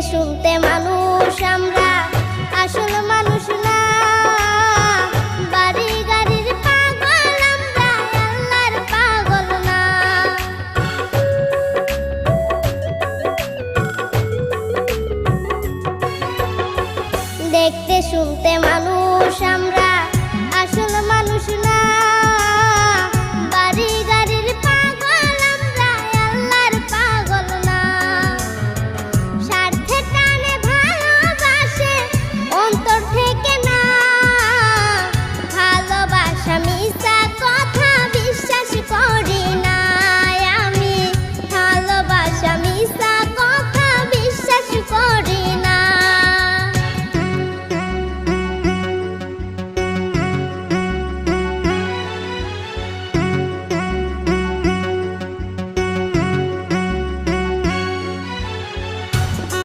শুনতে মানুষ আমরা, আসল মানুষ না। বাড়ি গাড়ির পাগল আমরা, আল্লাহর পাগল না। দেখতে শুনতে মানুষ আমরা,